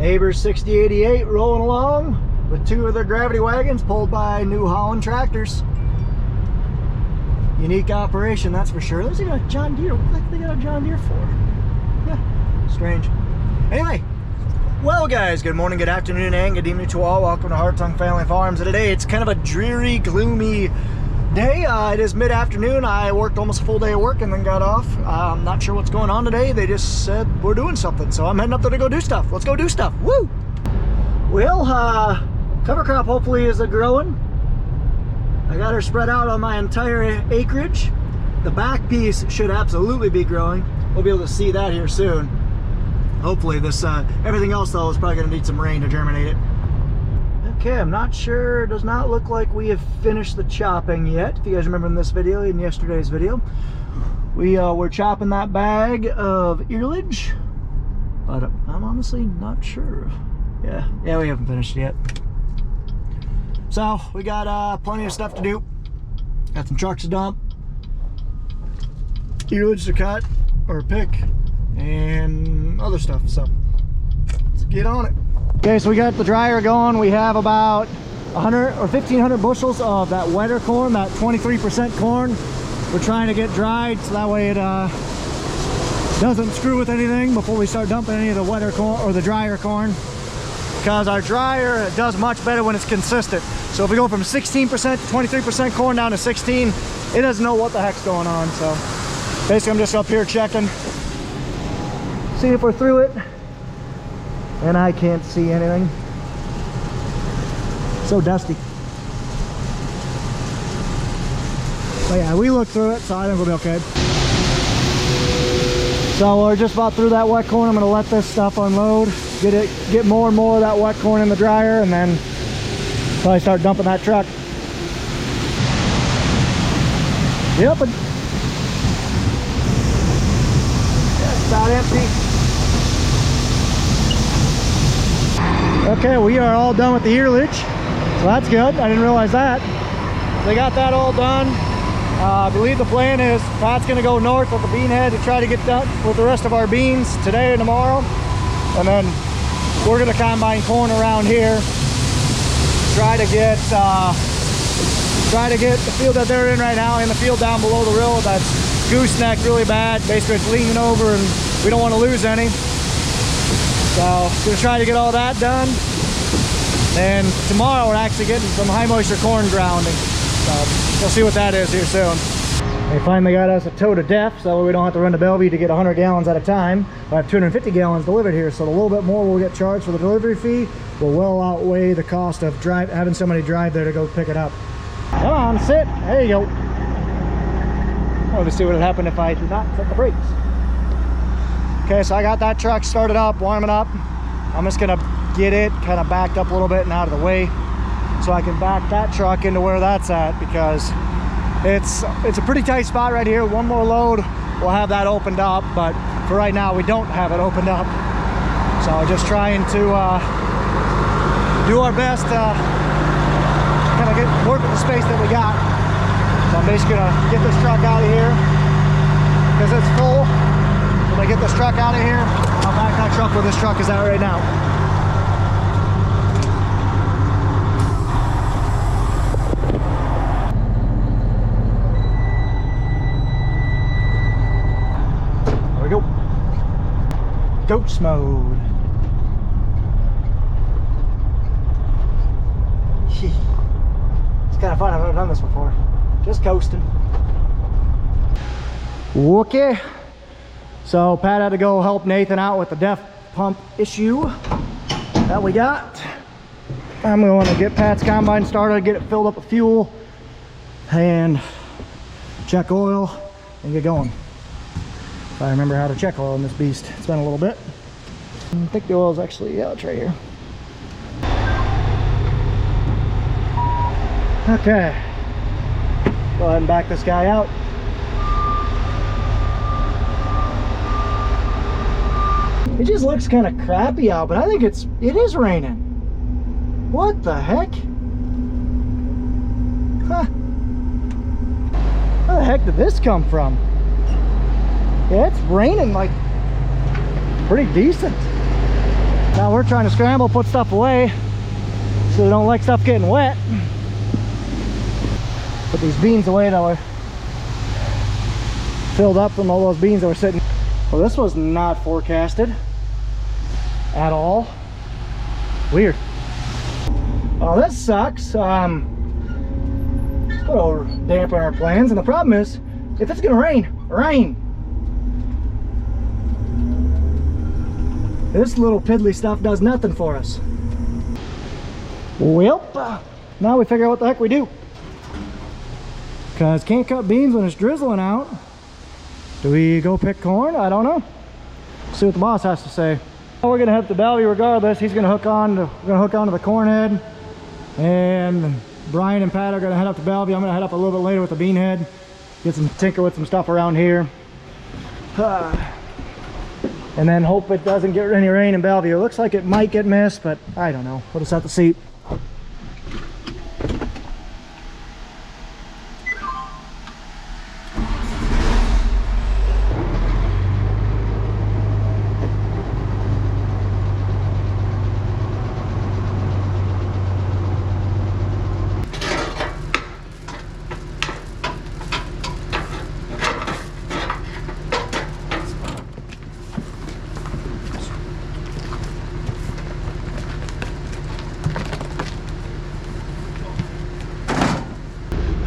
Neighbors 6088 rolling along with two of their gravity wagons pulled by New Holland tractors. Unique operation, that's for sure. Looks like a John Deere. What the heck they got a John Deere for? Yeah, strange. Anyway, well guys, good morning, good afternoon, and good evening to all. Welcome to Hartung Family Farms. And today it's kind of a dreary, gloomy day. It is mid-afternoon. I worked almost a full day of work and then got off. I'm not sure what's going on today. They just said we're doing something, so I'm heading up there to go do stuff. Let's go do stuff. Woo! Well, cover crop hopefully is growing. I got her spread out on my entire acreage. The back piece should absolutely be growing. We'll be able to see that here soon. Hopefully this, everything else though is probably gonna need some rain to germinate it. Okay, I'm not sure, it does not look like we have finished the chopping yet. If you guys remember in this video, in yesterday's video, we were chopping that bag of earlage, but I'm honestly not sure. Yeah, we haven't finished yet. So we got plenty of stuff to do. Got some trucks to dump, earlage to cut or pick, and other stuff. So let's get on it. Okay, so we got the dryer going. We have about 100 or 1,500 bushels of that wetter corn, that 23% corn. We're trying to get dried so that way it doesn't screw with anything before we start dumping any of the wetter corn or the drier corn. Because our dryer does much better when it's consistent. So if we go from 16% to 23% corn down to 16, it doesn't know what the heck's going on. So basically I'm just up here checking, see if we're through it. And I can't see anything. So dusty. But yeah, we looked through it, so I think we'll be okay. So we're just about through that wet corn. I'm gonna let this stuff unload, get more and more of that wet corn in the dryer, and then probably start dumping that truck. Yep. That's about empty. Okay, we are all done with the earlage, so that's good. I didn't realize that. They got that all done. I believe the plan is Pat's gonna go north with the bean head to try to get done with the rest of our beans today and tomorrow. And then we're gonna combine corn around here. Try to get the field that they're in right now in the field down below the rill that's gooseneck really bad. Basically it's leaning over and we don't want to lose any. So gonna try to get all that done. And tomorrow we're actually getting some high moisture corn grounding. So we'll see what that is here soon. They finally got us a tow to def, so that way we don't have to run to Bellevue to get 100 gallons at a time. I have 250 gallons delivered here, so a little bit more we'll get charged for the delivery fee will well outweigh the cost of having somebody drive there to go pick it up. Come on, sit. There you go. I want to see what would happen if I did not set the brakes. Okay, so I got that truck started up, warming up. I'm just gonna get it kind of backed up a little bit and out of the way so I can back that truck into where that's at, because it's a pretty tight spot right here. One more load, we'll have that opened up, but for right now we don't have it opened up. So just trying to do our best to kind of work with the space that we got. So I'm basically gonna get this truck out of here because it's full. When I get this truck out of here, I'll back that truck where this truck is at right now. There we go. Ghost mode. It's kind of fun. I've never done this before. Just coasting. Okay. So Pat had to go help Nathan out with the def pump issue that we got. I'm going to get Pat's combine started, get it filled up with fuel, and check oil, and get going. If I remember how to check oil in this beast. It's been a little bit. I think the oil is actually, yeah, it's right here. Okay. Go ahead and back this guy out. It just looks kind of crappy out, but I think it is raining. What the heck? Huh. Where the heck did this come from? Yeah, it's raining like pretty decent. Now we're trying to scramble, put stuff away so we don't like stuff getting wet. Put these beans away that were filled up from all those beans that were sitting. Well, this was not forecasted at all. Weird. Oh, this sucks. It'll dampen our plans, and the problem is, if it's gonna rain. This little piddly stuff does nothing for us. Well, now we figure out what the heck we do. Because can't cut beans when it's drizzling out. Do we go pick corn? I don't know. See what the boss has to say. We're gonna head to Bellevue regardless. He's gonna hook onto the corn head, and Brian and Pat are gonna head up to Bellevue. I'm gonna head up a little bit later with the bean head, get some tinker with some stuff around here, and then hope it doesn't get any rain in Bellevue. It looks like it might get missed, but I don't know. We'll just have to see.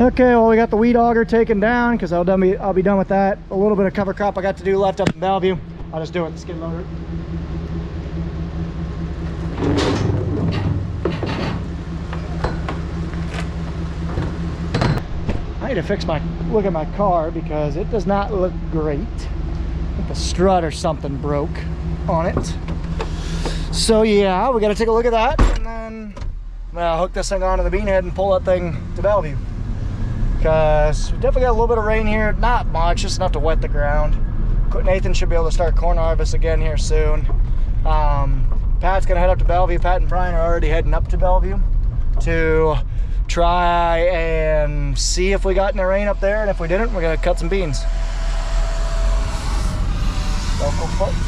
Okay, well, we got the weed auger taken down because I'll be done with that. A little bit of cover crop I got to do left up in Bellevue. I'll just do it with the skid loader. I need to fix look at my car because it does not look great. I think the strut or something broke on it. So yeah, we got to take a look at that, and then hook this thing onto the bean head and pull that thing to Bellevue. Because we definitely got a little bit of rain here, not much, just enough to wet the ground. Nathan should be able to start corn harvest again here soon. Pat's gonna head up to Bellevue. Pat and Brian are already heading up to Bellevue to try and see if we got any rain up there, and if we didn't, we're gonna cut some beans.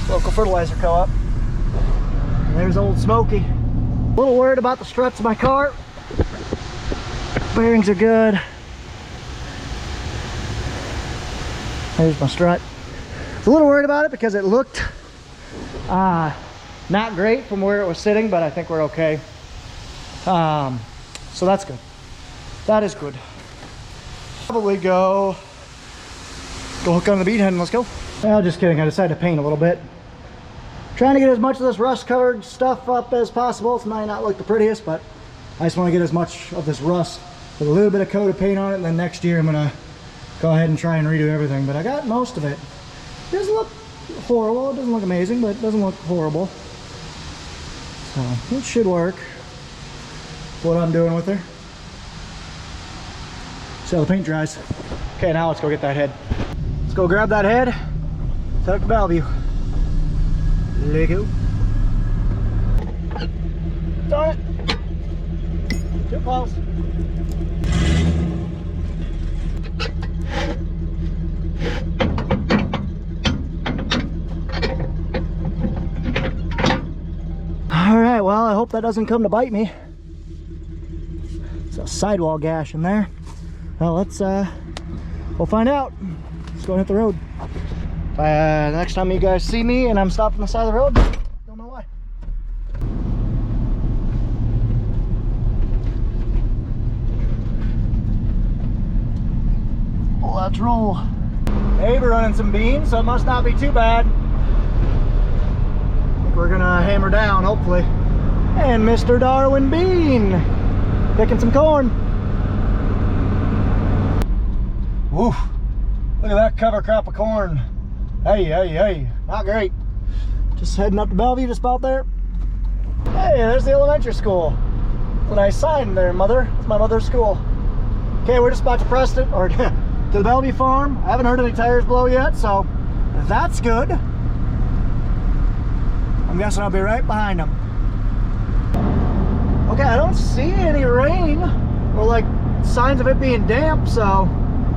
Local fertilizer co-op. And there's old Smokey. A little worried about the struts of my car. Bearings are good. There's my strut. I was a little worried about it because it looked not great from where it was sitting, but I think we're okay. So that's good. That is good. Probably go hook on the bean head and let's go. Well, just kidding. I decided to paint a little bit. Trying to get as much of this rust covered stuff up as possible. It might not look the prettiest, but I just want to get as much of this rust with a little bit of coat of paint on it, and then next year I'm gonna go ahead and try and redo everything. But I got most of it. It doesn't look horrible. It doesn't look amazing, but it doesn't look horrible. So it should work. What I'm doing with her. See how the paint dries. Okay, now let's go get that head. Let's go grab that head. Head up to Bellevue. There you go. Darn it. Too close. Alright, well, I hope that doesn't come to bite me. It's a sidewall gash in there. Well, we'll find out. Let's go and hit the road. The next time you guys see me and I'm stopped on the side of the road, you'll know why. Well, let's roll. Hey, we're running some beans, so it must not be too bad. I think we're gonna hammer down, hopefully. And Mr. Darwin Bean picking some corn. Woof! Look at that cover crop of corn. Hey, not great. Just heading up to Bellevue, just about there. Hey, there's the elementary school. It's a nice sign there, Mother. It's my mother's school. Okay, we're just about to Preston, or to the Bellevue farm. I haven't heard any tires blow yet, so that's good. I'm guessing I'll be right behind them. Okay, I don't see any rain or like signs of it being damp, so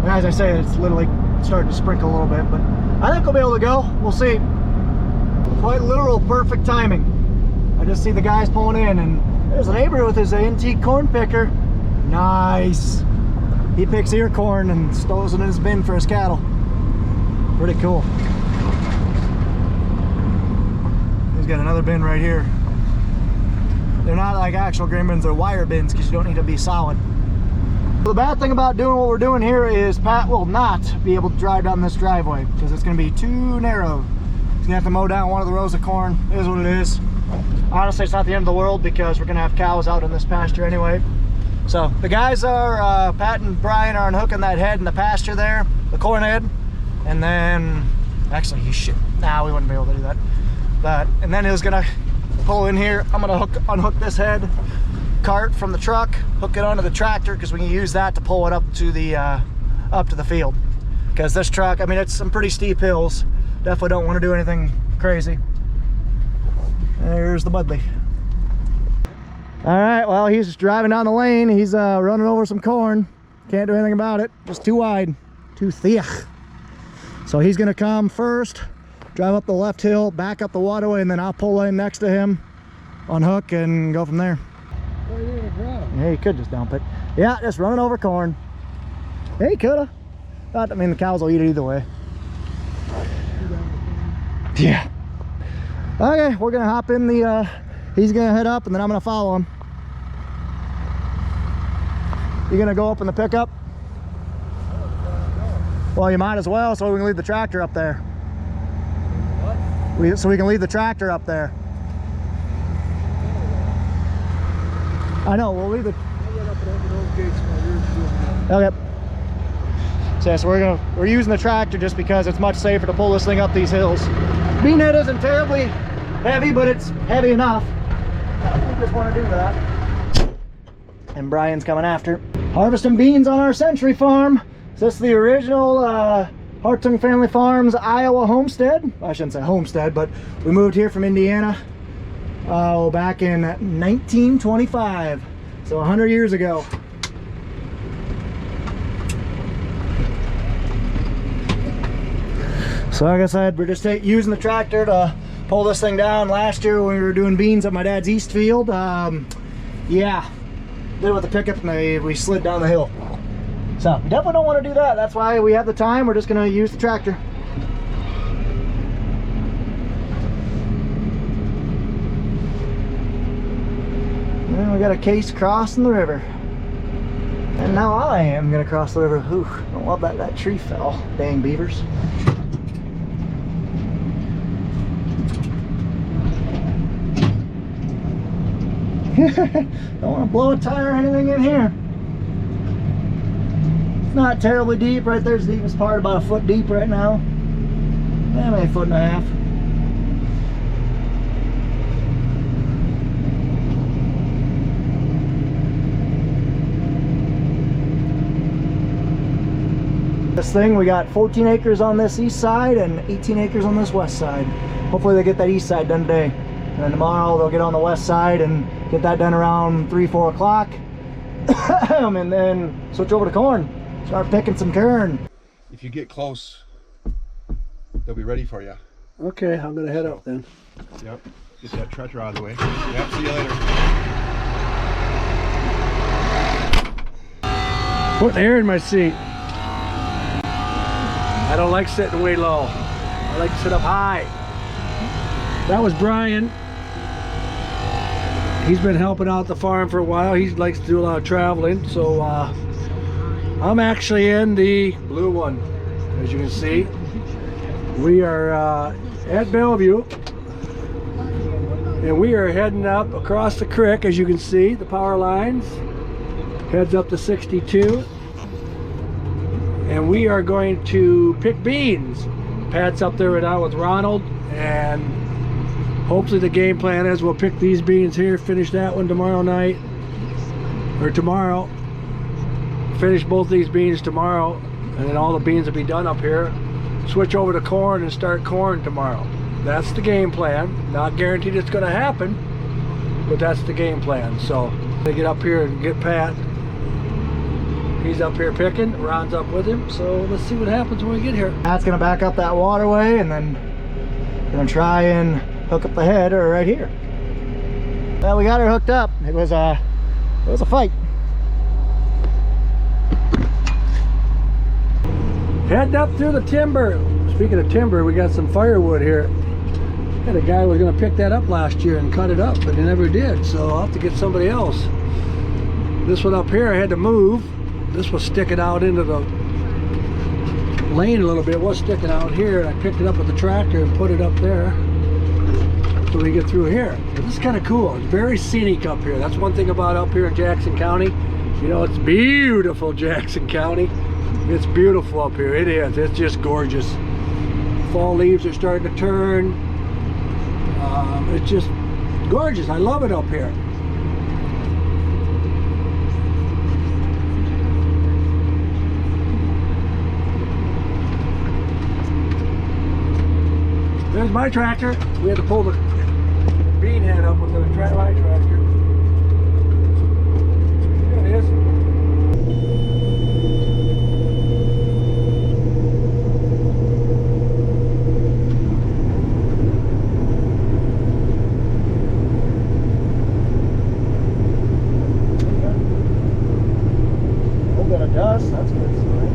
as I say, it's literally starting to sprinkle a little bit, but I think we'll be able to go. We'll see. Quite literal perfect timing. I just see the guys pulling in, and there's a neighbor with his antique corn picker. Nice. He picks ear corn and stows it in his bin for his cattle. Pretty cool. He's got another bin right here. They're not like actual grain bins, they're wire bins because you don't need to be solid. The bad thing about doing what we're doing here is Pat will not be able to drive down this driveway because it's going to be too narrow. He's going to have to mow down one of the rows of corn. It is what it is. Honestly, it's not the end of the world because we're going to have cows out in this pasture anyway. So the guys are, Pat and Brian are unhooking that head in the pasture there, the corn head. And then, actually, we wouldn't be able to do that. And then he was going to pull in here. I'm going to unhook this head cart from the truck, hook it onto the tractor because we can use that to pull it up to the field. Because this truck, I mean, it's some pretty steep hills. Definitely don't want to do anything crazy. There's the Budley. All right, well, he's driving down the lane. He's running over some corn. Can't do anything about it. Just too wide, too thick. So he's gonna come first, drive up the left hill, back up the waterway, and then I'll pull in next to him, unhook, and go from there. Yeah, he could just dump it. Yeah, just running over corn. Yeah, he coulda. But I mean, the cows will eat it either way. Yeah. Okay, we're gonna hop in the, he's gonna head up and then I'm gonna follow him. You gonna go up in the pickup? Well, you might as well, so we can leave the tractor up there. What? So we can leave the tractor up there. I know, we'll leave it. Okay. So we're using the tractor just because it's much safer to pull this thing up these hills. Bean head isn't terribly heavy, but it's heavy enough. We just want to do that. And Brian's coming after. Harvesting beans on our Century farm. So this is the original Hartung Family Farms Iowa homestead. I shouldn't say homestead, but we moved here from Indiana back in 1925, so 100 years ago. So like I said, we're just using the tractor to pull this thing down. Last year when we were doing beans at my dad's east field, yeah, did it with the pickup and we slid down the hill. So we definitely don't want to do that. That's why we have the time. We're just going to use the tractor. And we got a case crossing the river. And now I am going to cross the river. Ooh, I love that tree fell. Dang beavers. Don't want to blow a tire or anything in here. It's not terribly deep. Right there's the deepest part, about a foot deep right now. Maybe a foot and a half. This thing, we got 14 acres on this east side and 18 acres on this west side. Hopefully they get that east side done today. And then tomorrow they'll get on the west side and get that done around 3-4 o'clock. And then switch over to corn. Start picking some corn. If you get close, they'll be ready for you. Okay, I'm gonna head up then. Yep. Get that tractor out of the way. Yep, see you later. Putting air in my seat. I don't like sitting way low. I like to sit up high. That was Brian. He's been helping out the farm for a while. He likes to do a lot of traveling. So I'm actually in the blue one, as you can see. We are at Bellevue. And we are heading up across the creek, as you can see, the power lines. Heads up to 62. And we are going to pick beans. Pat's up there right now with Ronald, and hopefully the game plan is we'll pick these beans here, finish that one tomorrow night, or tomorrow. Finish both these beans tomorrow, and then all the beans will be done up here. Switch over to corn and start corn tomorrow. That's the game plan. Not guaranteed it's going to happen, but that's the game plan. So they get up here and get Pat. He's up here picking, Ron's up with him, so let's see what happens when we get here. Pat's gonna back up that waterway and then gonna try and hook up the head or right here. Well, we got her hooked up. It was a fight. Heading up through the timber. Speaking of timber, we got some firewood here. Had a guy who was going to pick that up last year and cut it up, but he never did, so I'll have to get somebody else. This one up here I had to move. This was sticking out into the lane a little bit. It was sticking out here, and I picked it up with the tractor and put it up there so we get through here. But this is kind of cool. It's very scenic up here. That's one thing about up here in Jackson County. You know, it's beautiful, Jackson County. It's beautiful up here. It is. It's just gorgeous. Fall leaves are starting to turn. It's just gorgeous. I love it up here. There's my tractor. We had to pull the bean head up with the my tractor. There it is. A little bit of dust. That's a good sign.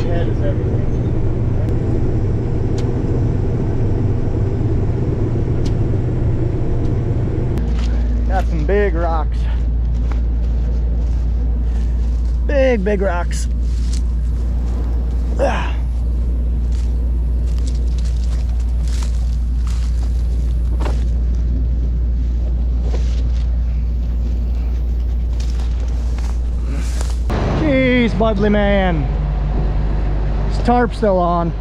Head is everything. Got some big rocks. Big rocks. Ah. Jeez, Budley man. This tarp's still on.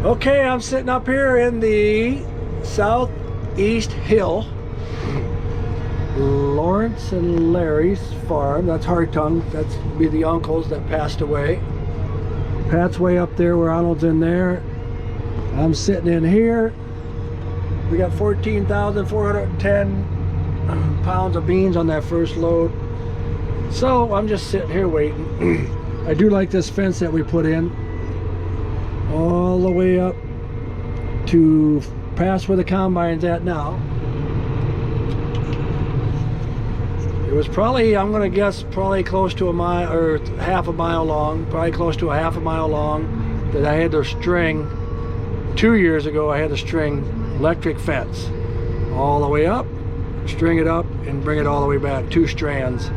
Okay, I'm sitting up here in the southeast hill. Lawrence and Larry's farm. That's Hartung. That's be the uncles that passed away. Pat's way up there where Arnold's in there. I'm sitting in here. We got 14,410 pounds of beans on that first load. So I'm just sitting here waiting. I do like this fence that we put in. All the way up to past where the combine's at now. It was probably, I'm gonna guess, probably close to a mile or half a mile long, probably close to a half a mile long, that I had to string. 2 years ago I had to string electric fence all the way up, string it up and bring it all the way back, 2 strands.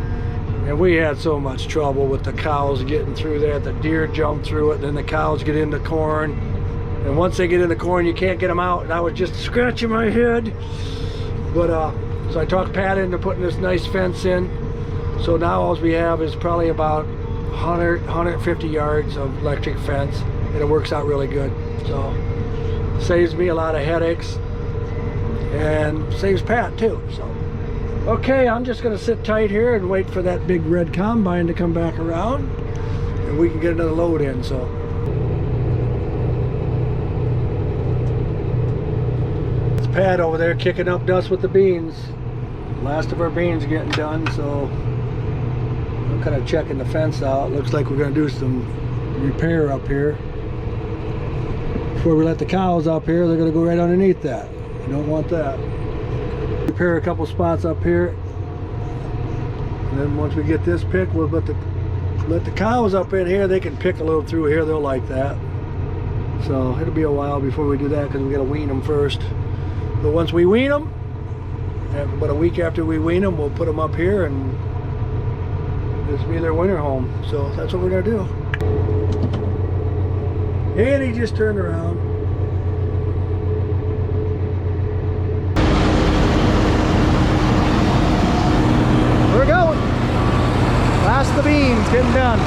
And we had so much trouble with the cows getting through that. The deer jump through it, and then the cows get into corn. And once they get in the corn, you can't get them out. And I was just scratching my head. But so I talked Pat into putting this nice fence in. So now all we have is probably about 150 yards of electric fence. And it works out really good. So saves me a lot of headaches. And saves Pat too. So. Okay, I'm just going to sit tight here and wait for that big red combine to come back around and we can get another load in. So it's Pat over there kicking up dust with the beans. Last of our beans getting done, so I'm kind of checking the fence out. Looks like we're going to do some repair up here. Before we let the cows up here, they're going to go right underneath that. You don't want that. Repair a couple spots up here, and then once we get this picked, we'll let the cows up in here. They can pick a little through here. They'll like that. So it'll be a while before we do that because we got to wean them first. But once we wean them, about a week after we wean them, we'll put them up here and this will be their winter home. So that's what we're gonna do. And he just turned around. We're going. Last the beans getting done.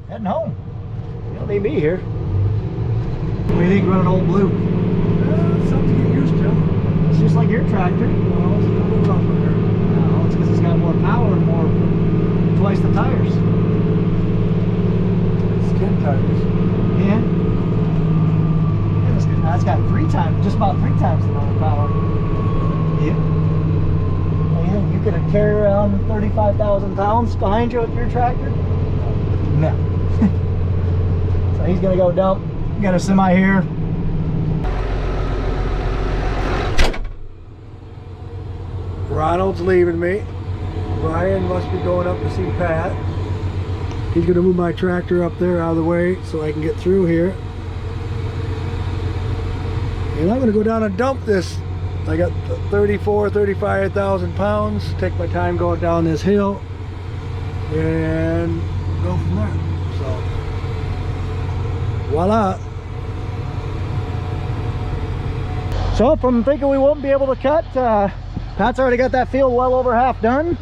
Heading home. You don't need me here. What do you think running old blue? Something to get used to. It's just like your tractor. Well, it's a little rougher here. No, it's because it's got more power and more, twice the tires. Skin tires. Yeah. That's got just about three times the amount of power. Yeah. And you can carry around 35,000 pounds behind you with your tractor? No. So he's gonna go dump. Got a semi here. Ronald's leaving me. Brian must be going up to see Pat. He's gonna move my tractor up there out of the way so I can get through here. And I'm gonna go down and dump this. I got 35,000 pounds. Take my time going down this hill and go from there. So, voila. So from thinking we won't be able to cut, Pat's already got that field well over half done.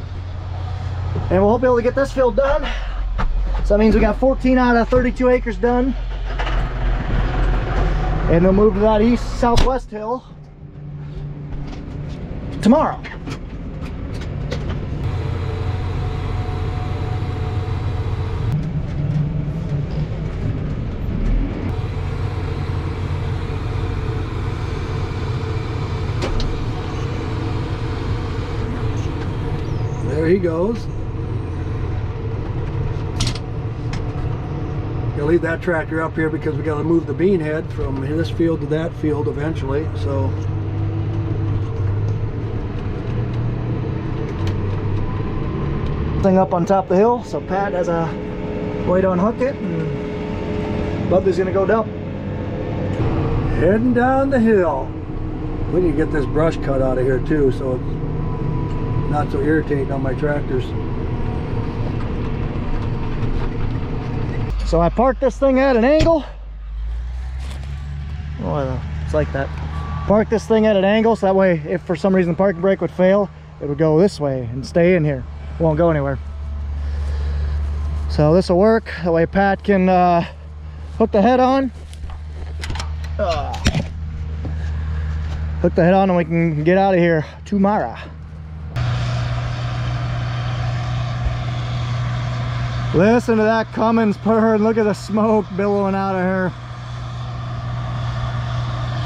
And we'll be able to get this field done. So that means we got 14 out of 32 acres done. And they'll move to that east-southwest hill tomorrow. There he goes. Gonna leave that tractor up here because we gotta move the bean head from this field to that field eventually. So thing up on top of the hill, so Pat has a way to unhook it, and Bubby's gonna go dump. heading down the hill. We need to get this brush cut out of here too, so it's not so irritating on my tractors. So I parked this thing at an angle. Oh, it's like that. Park this thing at an angle so that way if for some reason the parking brake would fail, it would go this way and stay in here. It won't go anywhere. So this will work. That way Pat can hook the head on. Hook the head on and we can get out of here tomorrow. Listen to that Cummins purr and look at the smoke billowing out of her.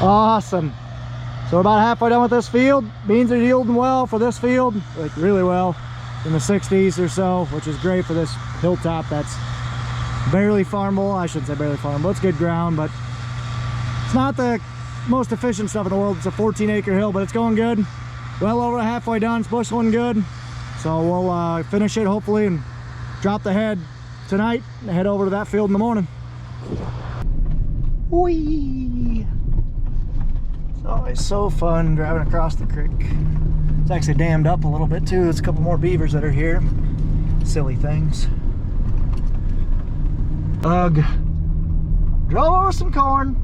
Awesome. So we're about halfway done with this field. Beans are yielding well for this field, like really well, in the 60s or so, which is great for this hilltop that's barely farmable. I shouldn't say barely farmable, it's good ground, but it's not the most efficient stuff in the world. It's a 14-acre hill, but it's going good. Well over halfway done, it's bushing good. So we'll finish it hopefully and drop the head tonight and head over to that field in the morning. Whee! It's always so fun driving across the creek. It's actually dammed up a little bit too. There's a couple more beavers that are here. Silly things. Ugh. Drove over some corn.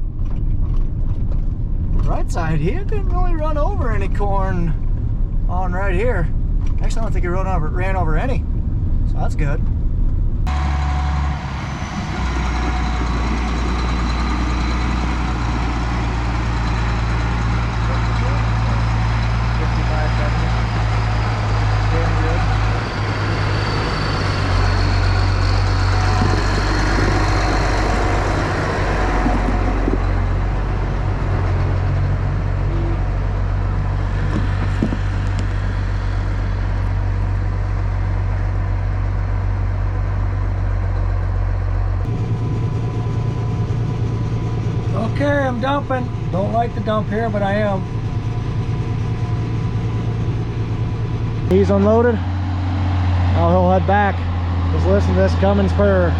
Right side here didn't really run over any corn on right here. Actually, I don't think it ran over any. So that's good. Okay, I'm dumping. Don't like to dump here, but I am. He's unloaded. Now he'll head back. Just listen to this Cummins purr.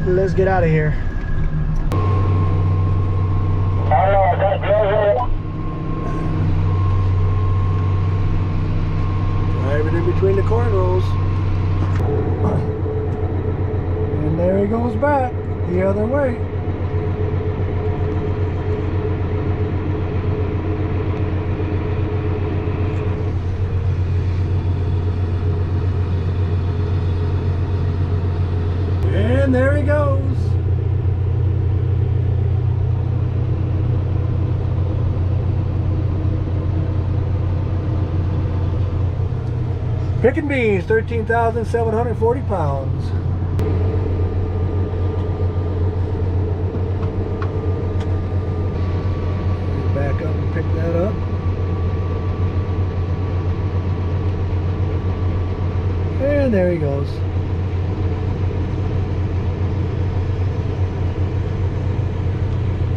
Let's get out of here. Driving in between the corn rows. And there he goes back the other way. Picking beans, 13,740 pounds. Back up and pick that up. And there he goes.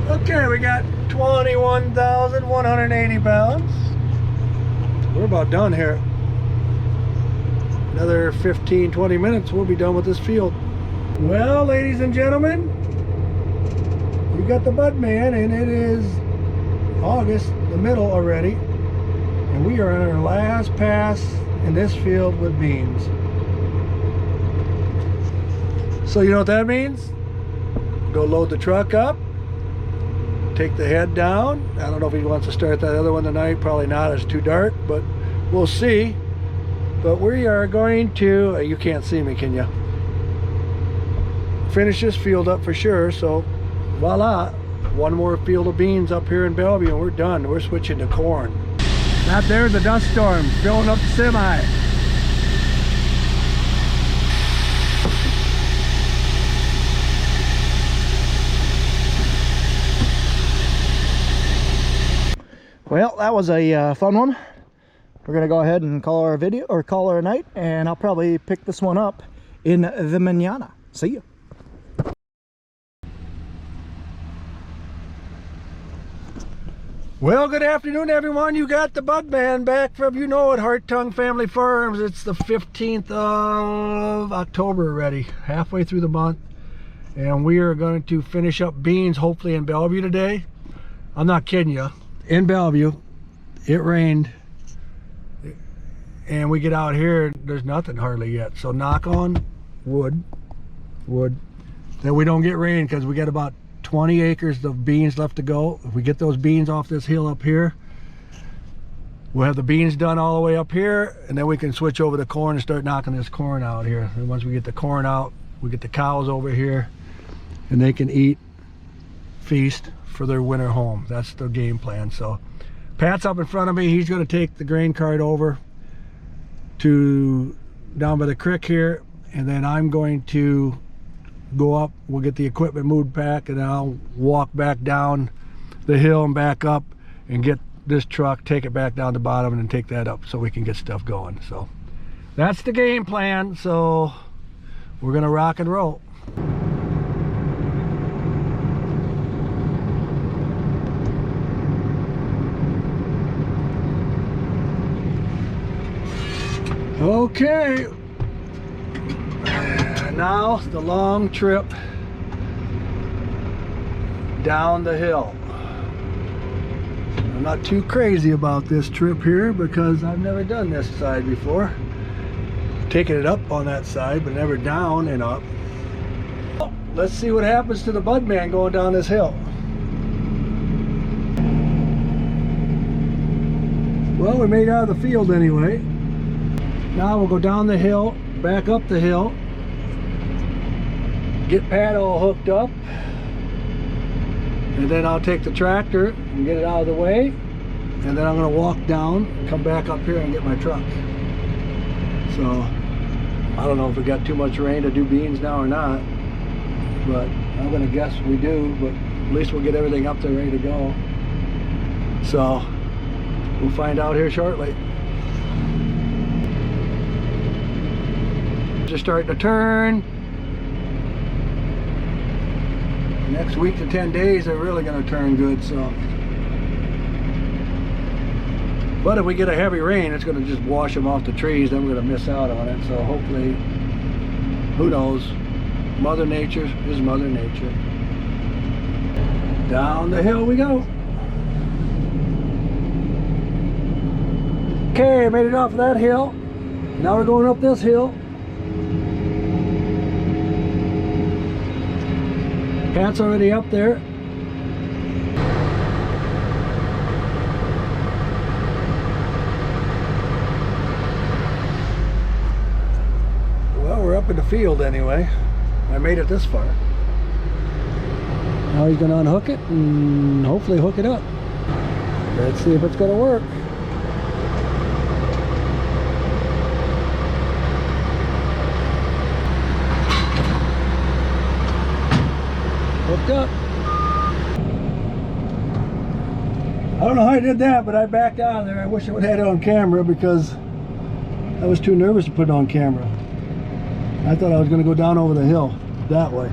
Okay, we got 21,180 pounds. We're about done here. Another 15-20 minutes, we'll be done with this field. Well, ladies and gentlemen, we got the bud man, and it is August, the middle already, and we are on our last pass in this field with beans. So you know what that means? Go load the truck up, take the head down. I don't know if he wants to start that other one tonight. Probably not, it's too dark, but we'll see. But we are going to, you can't see me, can you? Finish this field up for sure. So voila, one more field of beans up here in Bellevue and we're done. We're switching to corn. That there's a dust storm filling up the semi. Well, that was a fun one. We're gonna go ahead and call our video, or call our night, and I'll probably pick this one up in the mañana. See ya. Well, good afternoon, everyone. You got the bud man back from, you know it, Hartung Family Farms. It's the 15th of October already, halfway through the month, and we are going to finish up beans hopefully in Bellevue today. I'm not kidding you. In Bellevue, it rained, and we get out here, there's nothing hardly yet. So knock on wood that we don't get rain, because we got about 20 acres of beans left to go. If we get those beans off this hill up here, we'll have the beans done all the way up here, and then we can switch over to corn and start knocking this corn out here. And once we get the corn out, we get the cows over here, and they can eat, feast for their winter home. That's the game plan. So Pat's up in front of me. He's going to take the grain cart over to down by the creek here, and then I'm going to go up. We'll get the equipment moved back, and I'll walk back down the hill and back up and get this truck, take it back down the bottom, and then take that up so we can get stuff going. So that's the game plan. So we're gonna rock and roll. Okay, now the long trip down the hill. I'm not too crazy about this trip here because I've never done this side before. Taking it up on that side, but never down and up. Let's see what happens to the bud man going down this hill. Well, we made it out of the field anyway. Now we'll go down the hill, back up the hill, get Pat all hooked up, and then I'll take the tractor and get it out of the way, and then I'm going to walk down, come back up here and get my truck. So I don't know if we got too much rain to do beans now or not, but I'm going to guess we do, but at least we'll get everything up there ready to go. So we'll find out here shortly. Just starting to turn. Next week to 10 days they're really going to turn good. So, but if we get a heavy rain, it's going to just wash them off the trees, then we're going to miss out on it. So hopefully, who knows, Mother Nature is Mother Nature. Down the hill we go. Okay, made it off that hill. Now we're going up this hill. Pat's already up there. Well, we're up in the field anyway. I made it this far. Now he's going to unhook it and hopefully hook it up. Let's see if it's going to work. Hooked up. I don't know how I did that, but I backed out of there. I wish I would have had it on camera because I was too nervous to put it on camera. I thought I was going to go down over the hill that way.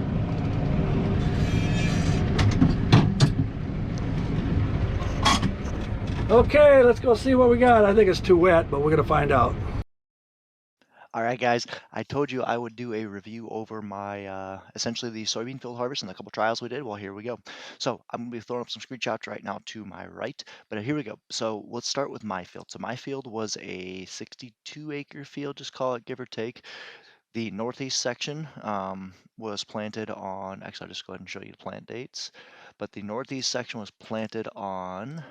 Okay, let's go see what we got. I think it's too wet, but we're going to find out. All right, guys, I told you I would do a review over my essentially the soybean field harvest and a couple trials we did. Well, here we go. So I'm going to be throwing up some screenshots right now to my right, but here we go. So let's start with my field. So my field was a 62-acre field, just call it give or take. The northeast section was planted on, actually, I'll just go ahead and show you the plant dates, but the northeast section was planted on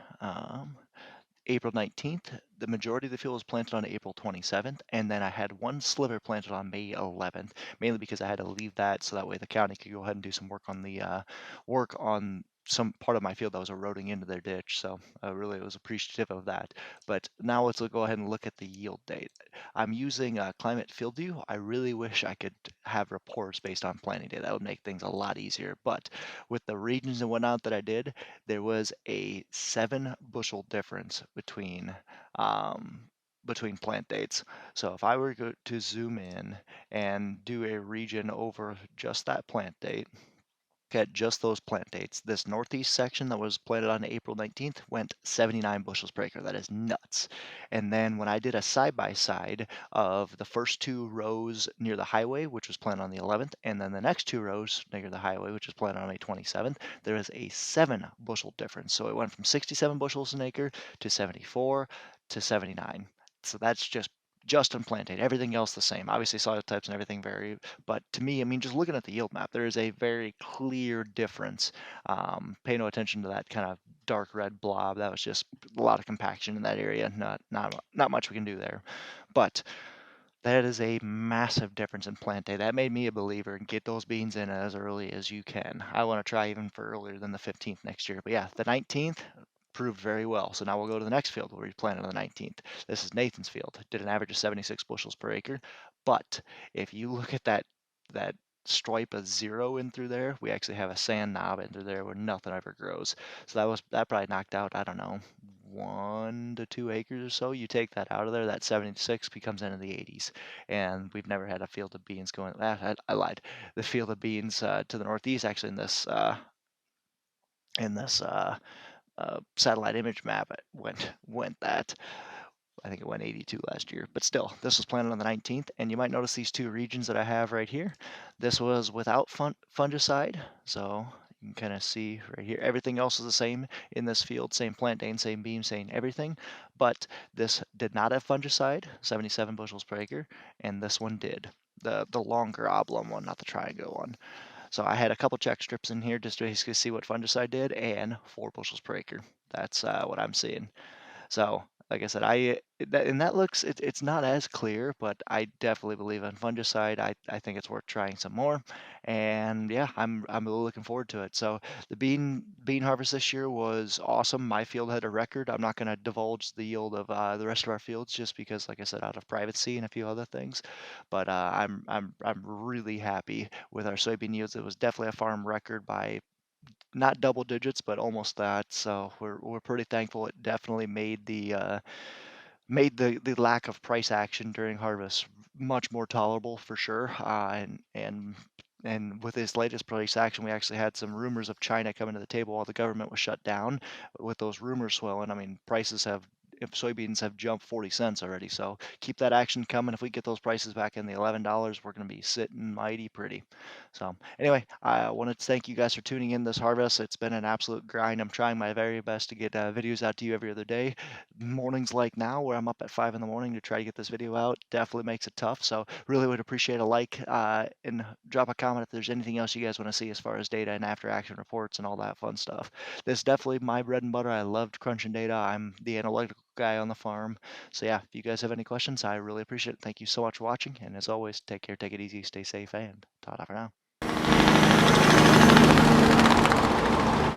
April 19th. The majority of the field was planted on April 27th, and then I had one sliver planted on May 11th, mainly because I had to leave that so that way the county could go ahead and do some work on some part of my field that was eroding into their ditch. So really was appreciative of that. But now let's go ahead and look at the yield date. I'm using Climate Field View. I really wish I could have reports based on planting day. That would make things a lot easier. But with the regions and whatnot that I did, there was a 7 bushel difference between plant dates. So if I were to zoom in and do a region over just that plant date, at just those plant dates, this northeast section that was planted on April 19th went 79 bushels per acre. That is nuts. And then when I did a side-by-side of the first 2 rows near the highway, which was planted on the 11th, and then the next 2 rows near the highway, which was planted on May 27th, there is a 7 bushel difference. So it went from 67 bushels an acre to 74 to 79. So that's just on plant date. Everything else the same. Obviously, soil types and everything vary, but to me, I mean, just looking at the yield map, there is a very clear difference. Pay no attention to that kind of dark red blob. That was just a lot of compaction in that area. Not much we can do there, but that is a massive difference in plant day. That made me a believer and get those beans in as early as you can. I want to try even for earlier than the 15th next year. But yeah, the 19th proved very well. So now we'll go to the next field where we planted on the 19th. This is Nathan's field. Did an average of 76 bushels per acre. But if you look at that stripe of 0 in through there, we actually have a sand knob in through there where nothing ever grows. So that probably knocked out, I don't know, 1 to 2 acres or so. You take that out of there, that 76 becomes into the 80s. And we've never had a field of beans going. I lied. The field of beans to the northeast, actually, in this satellite image map, it went that. I think it went 82 last year, but still, this was planted on the 19th, and you might notice these 2 regions that I have right here. This was without fungicide, so you can kind of see right here, everything else is the same in this field, same plant name, same beam, same everything, but this did not have fungicide, 77 bushels per acre, and this one did, the longer oblong one, not the triangle one. So I had a couple check strips in here just to basically see what fungicide did, and 4 bushels per acre. That's what I'm seeing. So, like I said, that looks it's not as clear, but I definitely believe in fungicide. I think it's worth trying some more, and yeah, I'm really looking forward to it. So the bean harvest this year was awesome. My field had a record. I'm not going to divulge the yield of the rest of our fields just because, like I said, out of privacy and a few other things. But I'm really happy with our soybean yields. It was definitely a farm record by not double digits, but almost that. So we're pretty thankful. It definitely made the lack of price action during harvest much more tolerable for sure. And with this latest price action, we actually had some rumors of China coming to the table while the government was shut down. With those rumors swelling, I mean, if soybeans have jumped 40 cents already. So keep that action coming. If we get those prices back in the $11, we're going to be sitting mighty pretty. So anyway, I wanted to thank you guys for tuning in this harvest. It's been an absolute grind. I'm trying my very best to get videos out to you every other day. Mornings like now, where I'm up at 5 in the morning to try to get this video out, definitely makes it tough. So really would appreciate a like and drop a comment if there's anything else you guys want to see as far as data and after action reports and all that fun stuff. This is definitely my bread and butter. I loved crunching data. I'm the analytical guy on the farm. So yeah, if you guys have any questions, I really appreciate it. Thank you so much for watching. And as always, take care, take it easy, stay safe, and ta-da for now.